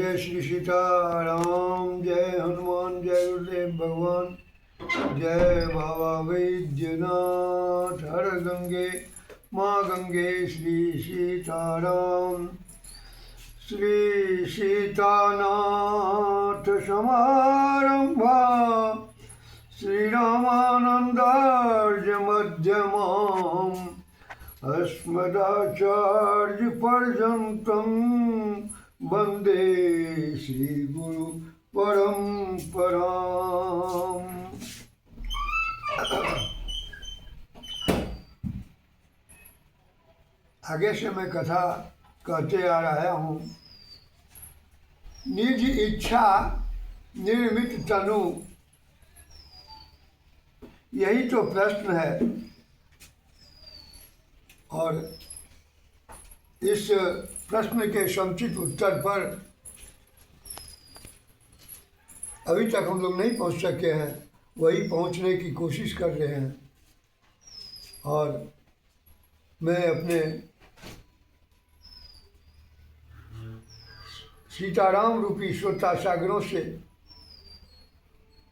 जय श्री सीताराम, जय हनुमान, जय गुरुदेव भगवान, जय बाबा वैद्यनाथ, हर गंगे माँ गंगे, श्री सीताराम। श्री सीतानाथ समारंभा श्रीरामानंदार्य मध्यमाम् अस्मदाचार्य पर्यन्तं वंदे श्री गुरु परंपराम्। आगे से मैं कथा कहते आ रहा हूँ। निज इच्छा निर्मित तनु, यही तो प्रश्न है। और इस प्रश्न के समुचित उत्तर पर अभी तक हम लोग नहीं पहुंच सके हैं, वही पहुंचने की कोशिश कर रहे हैं। और मैं अपने सीताराम रूपी श्रोता सागरों से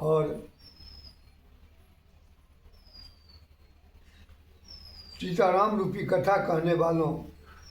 और सीताराम रूपी कथा कहने वालों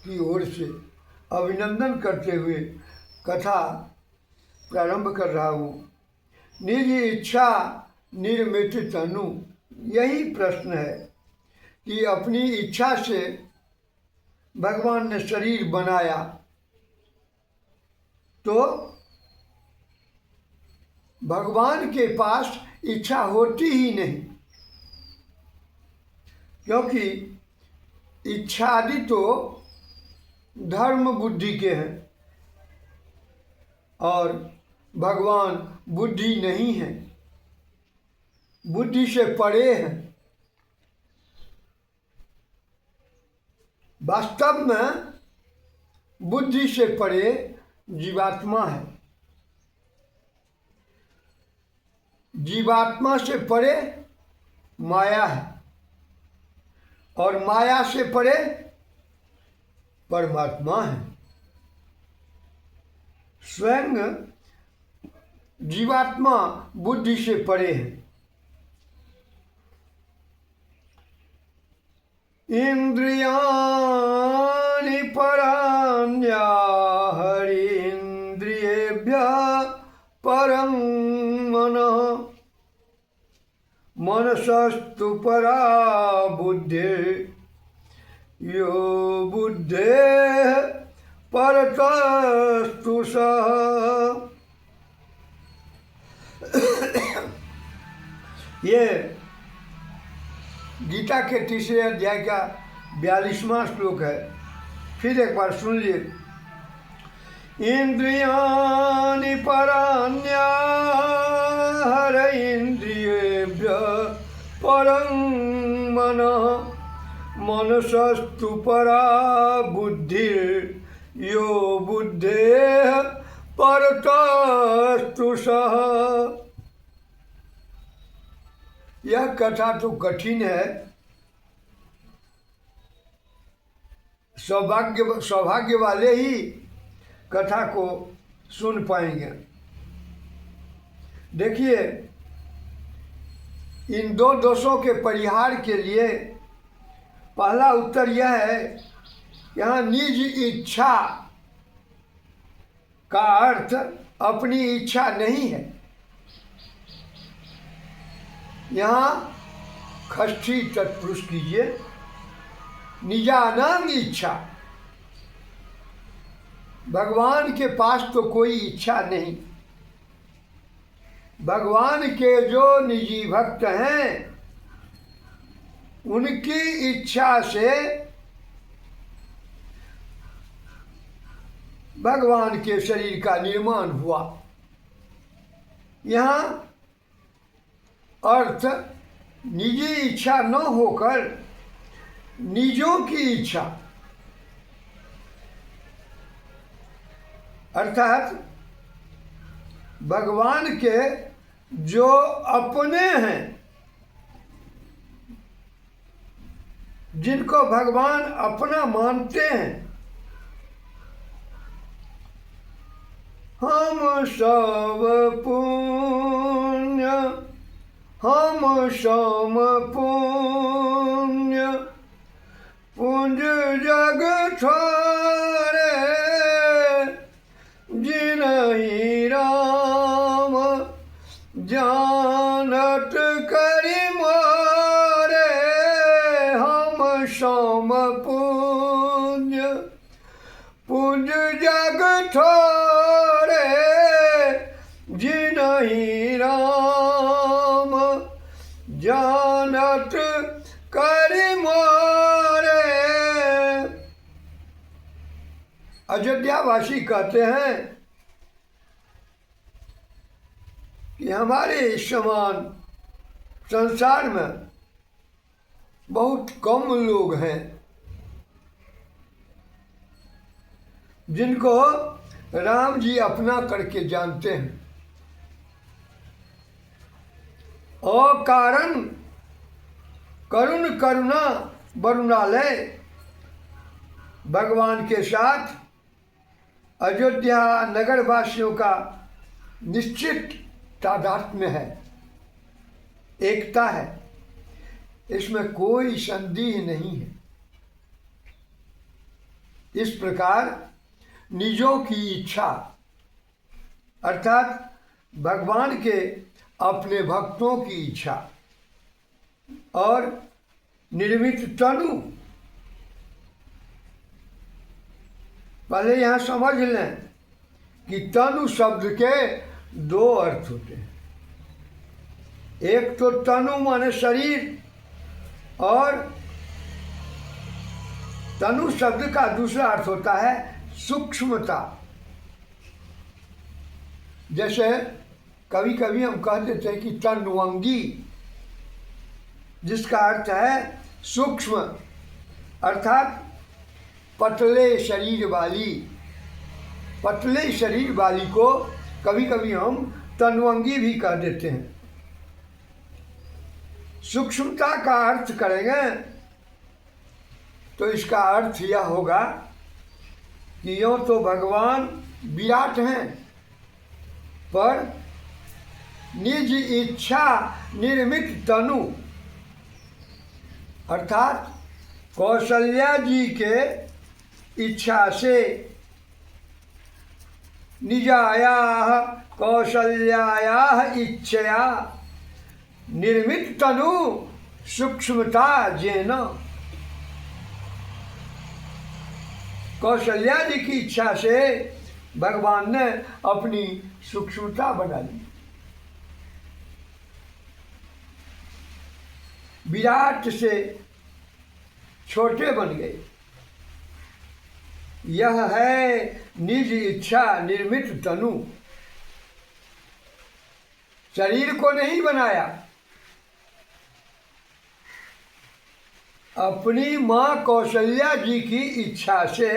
की ओर से अभिनंदन करते हुए कथा प्रारंभ कर रहा हूँ। निज इच्छा निर्मित तनु, यही प्रश्न है कि अपनी इच्छा से भगवान ने शरीर बनाया तो भगवान के पास इच्छा होती ही नहीं, क्योंकि इच्छादि तो धर्म बुद्धि के हैं और भगवान बुद्धि नहीं है, बुद्धि से परे हैं। वास्तव में बुद्धि से परे जीवात्मा है, जीवात्मा से परे माया है और माया से परे परमात्मा है। स्वयं जीवात्मा बुद्धि से परे है। इंद्रियाणि पराण्याहरि इंद्रियेभ्यः परं मनः मनसस्तु परा बुद्धिर् यो बुद्धेः परतस्तु सः। ये गीता के तीसरे अध्याय का 42वां श्लोक है। फिर एक बार सुन लिए। इंद्रियाणि पराण्याहर इंद्रियेभ्यः परं मनः मनसस्तु परा बुद्धिर् यो बुद्धेः परतस्तु सः। यह कथा तो कठिन है। सौभाग्य वाले ही कथा को सुन पाएंगे। देखिए, इन दो दोषों के परिहार के लिए पहला उत्तर यह है, यहाँ निज इच्छा का अर्थ अपनी इच्छा नहीं है। यहाँ षष्ठी तत्पुरुष कीजिए, निजानांग इच्छा। भगवान के पास तो कोई इच्छा नहीं। भगवान के जो निजी भक्त हैं उनकी इच्छा से भगवान के शरीर का निर्माण हुआ। यहाँ अर्थ निजी इच्छा न होकर निजों की इच्छा, अर्थात भगवान के जो अपने हैं, जिनको भगवान अपना मानते हैं, हम सब पुण्य, हम सम पुण्य, पुंज जग छोड़े, जिनहि राम जानत करि मोरे। हम सम पुण्य, पुंज जग छोड़े, जिनहि राम जानत करि मोरे। अयोध्यावासी कहते हैं कि हमारे समान संसार में बहुत कम लोग हैं जिनको राम जी अपना करके जानते हैं। और कारण करुण करुणा वरुणालय भगवान के साथ अयोध्या नगर वासियों का निश्चित तादात्म्य है, एकता है, इसमें कोई संदेह नहीं है। इस प्रकार निजों की इच्छा अर्थात भगवान के अपने भक्तों की इच्छा और निर्मित तनु, पहले यहाँ समझ लें कि तनु शब्द के दो अर्थ होते हैं। एक तो तनु माने शरीर और तनु शब्द का दूसरा अर्थ होता है सूक्ष्मता। जैसे कभी कभी हम कह देते हैं कि तनुअंगी, जिसका अर्थ है सूक्ष्म अर्थात पतले शरीर वाली। पतले शरीर वाली को कभी कभी हम तनुअंगी भी कह देते हैं। सूक्ष्मता का अर्थ करेंगे तो इसका अर्थ यह होगा कि यूँ तो भगवान विराट हैं, पर निज इच्छा निर्मित तनु अर्थात कौशल्या जी के इच्छा से निजायाः कौशल्यायाः इच्छया निर्मित तनु सूक्ष्मता जेन। कौशल्या जी की इच्छा से भगवान ने अपनी सूक्ष्मता बना ली। विराट से छोटे बन गए। यह है निज इच्छा निर्मित तनु। शरीर को नहीं बनाया, अपनी माँ कौशल्या जी की इच्छा से,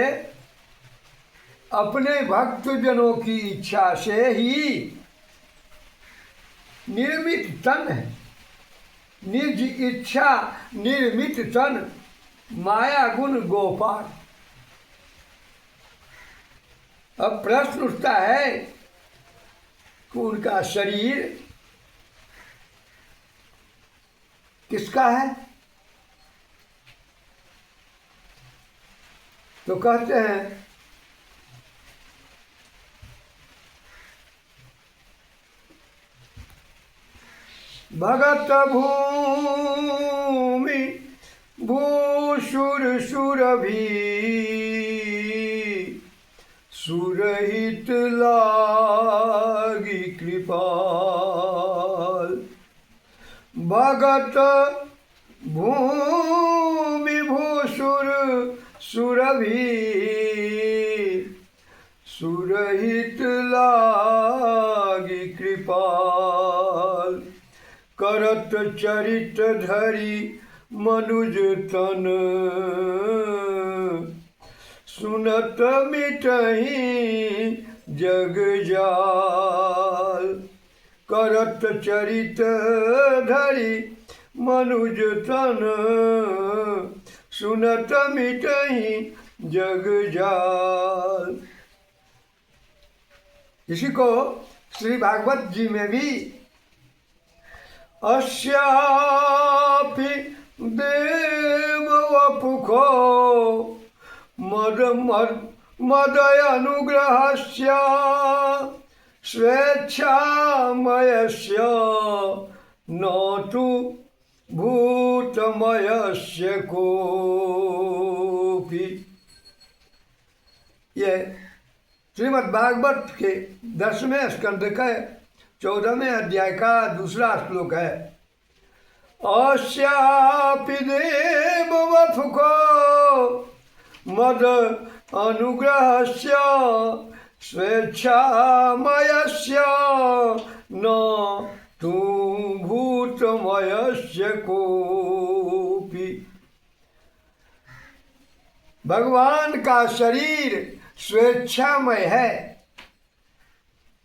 अपने भक्तजनों की इच्छा से ही निर्मित तन है। निज इच्छा निर्मित तन माया गुण गोपाल। अब प्रश्न उठता है कि उनका शरीर किसका है? तो कहते हैं भगत भूमि भूसुर सुरभि सुरहित लागी कृपाल। भगत भूमि भूसुर सुरभि सुरहित लागी कृपाल। करत चरित धरि मनुज तन सुनत मिटहि जग जाल। करत चरित धरि मनुज तन सुनत मिटहि जग जाल। इसी को श्री भागवत जी में भी अस्यापि देववपुखो मदय अनुग्रहस्य स्वेच्छामयस्य न तु भूतमयस्य कोपि। ये श्रीमद् भागवत के 10वें स्कंद का 14वें अध्याय का दूसरा श्लोक है। अस्यापि देववपुखो मद अनुग्रहस्य स्वेच्छामयस्य न तु भूतमयस्य कोपि। भगवान का शरीर स्वेच्छामय है,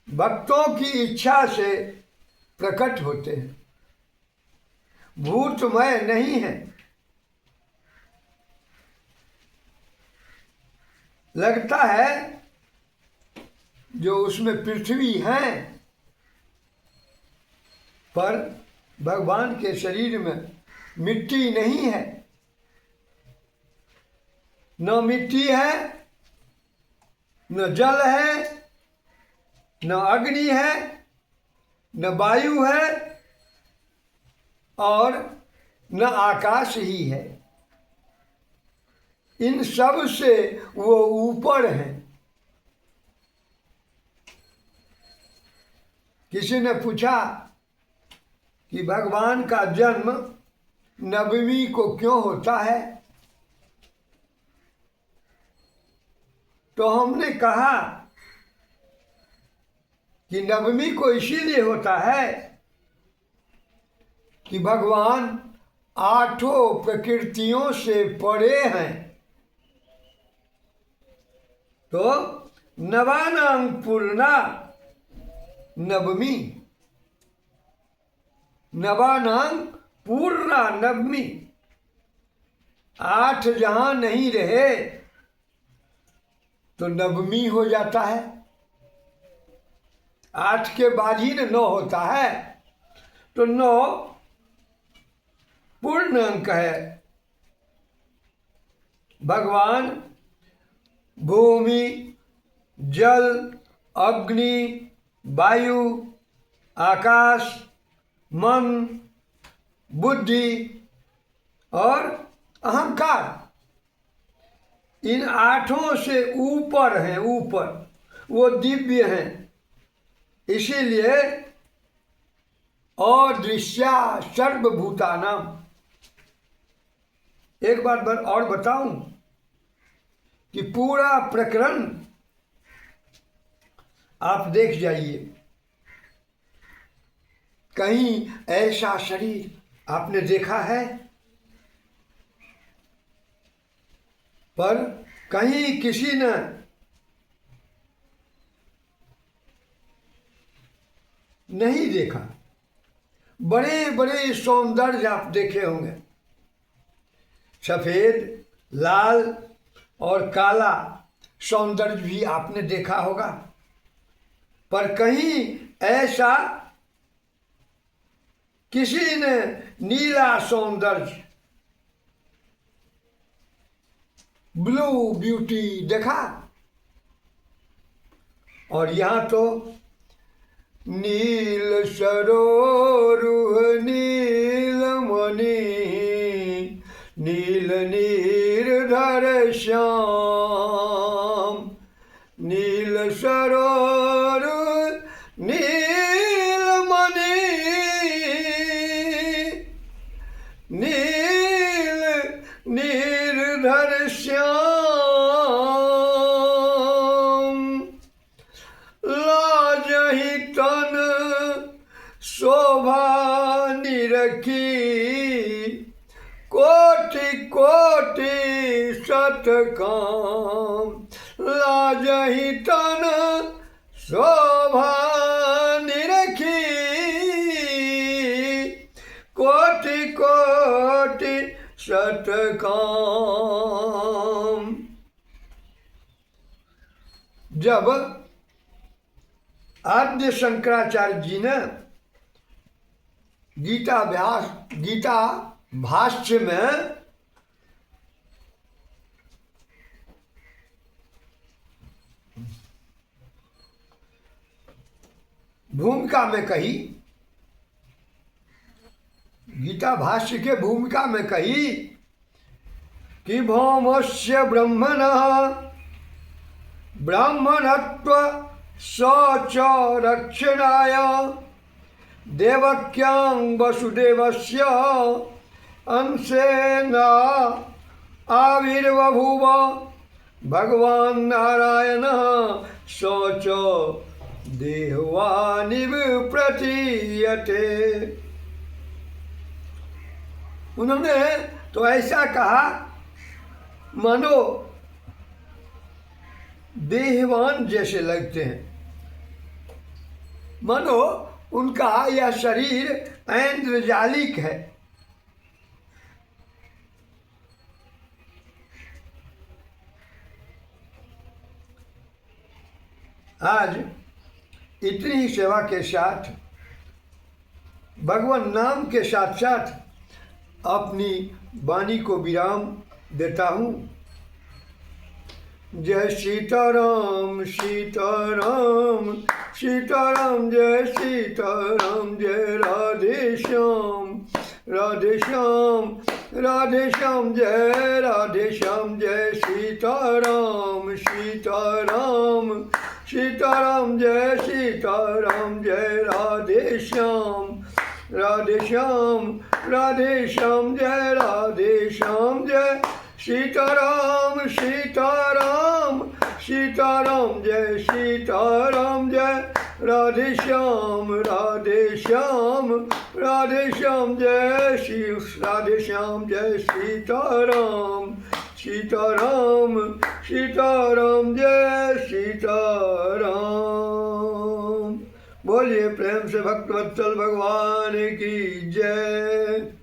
भक्तों की इच्छा से प्रकट होते हैं, भूतमय नहीं है। लगता है जो उसमें पृथ्वी है, पर भगवान के शरीर में मिट्टी नहीं है। न मिट्टी है, न जल है, न अग्नि है, न वायु है और न आकाश ही है। इन सब से वो ऊपर है। किसी ने पूछा कि भगवान का जन्म नवमी को क्यों होता है, तो हमने कहा कि नवमी को इसीलिए होता है कि भगवान 8 प्रकृतियों से परे हैं। तो नवानां पूर्णा नवमी, नवानां पूर्णा नवमी। 8 जहां नहीं रहे तो नवमी हो जाता है। 8 के बाद ही 9 होता है, तो 9 पूर्ण अंक है। भगवान भूमि, जल, अग्नि, वायु, आकाश, मन, बुद्धि और अहंकार, इन 8 से ऊपर हैं। ऊपर वो दिव्य हैं, इसीलिए अदृश्या सर्वभूतानाम। एक बात और बताऊं कि पूरा प्रकरण आप देख जाइए, कहीं ऐसा शरीर आपने देखा है? पर कहीं किसी ने नहीं देखा। बड़े बड़े सौंदर्य आप देखे होंगे, सफेद, लाल और काला सौंदर्य भी आपने देखा होगा, पर कहीं ऐसा किसी ने नीला सौंदर्य, ब्लू ब्यूटी देखा? और यहाँ तो नील सरोरुह नीलमणि, नील निर्धर श्याम, नील सरोरुह नीलमणि, नील निर्धर श्याम, लाजहि तन शोभा निरखी, कोटि कोटि शतकाम, लाजहि तन शोभा निरखी, कोटि कोटि शतकाम। जब आद्य शंकराचार्य जी ने गीता भाष्य में भूमिका में कही, गीता भाष्य के भूमिका में कही कि भौमस्य ब्राह्मणत्व स च रक्षणाय देवक्यां वसुदेवस्य अंशेन आविर्बभूव भगवान नारायण स च देहवानिव प्रतीयते। उन्होंने तो ऐसा कहा मानो देहवान जैसे लगते हैं, मानो उनका यह शरीर ऐन्द्रजालिक है। आज इतनी ही सेवा के साथ, भगवान नाम के साथ साथ अपनी वाणी को विराम देता हूँ। जय सीताराम सीताराम सीताराम, जय सीताराम, जय राधे श्याम राधे श्याम राधे श्याम, जय राधे श्याम, जय सीताराम सीताराम सीताराम, जय सीताराम, जय राधे श्याम राधे श्याम राधे श्याम, जय राधे श्याम, जय सीताराम सीताराम सीताराम, जय सीताराम, जय राधे श्याम राधे श्याम राधे श्याम, जय राधे श्याम, जय सीताराम सीताराम सीताराम, जय सीताराम। बोलिए प्रेम से भक्तवत्सल भगवान की जय।